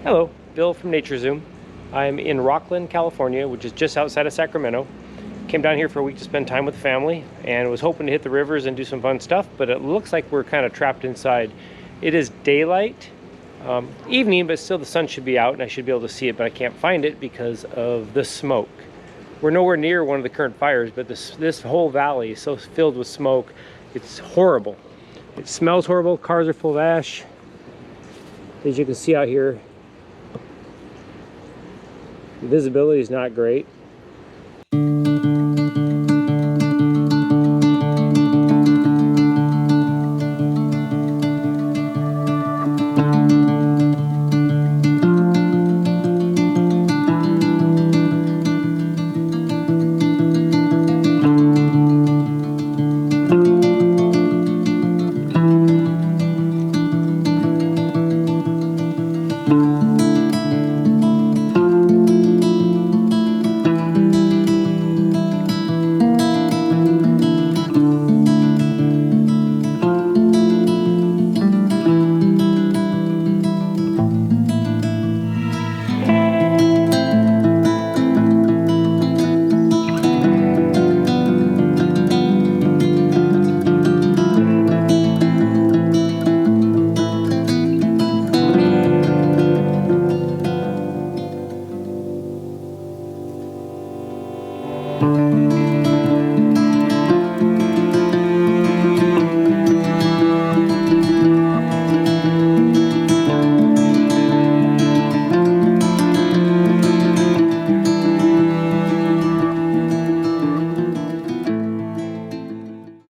Hello, Bill from natureszoom. I'm in Rocklin, California, which is just outside of Sacramento. Came down here for a week to spend time with the family and was hoping to hit the rivers and do some fun stuff, but it looks like we're kind of trapped inside. It is daylight, evening, but still the sun should be out and I should be able to see it, but I can't find it because of the smoke. We're nowhere near one of the current fires, but this whole valley is so filled with smoke. It's horrible. It smells horrible. Cars are full of ash. As you can see out here, visibility is not great.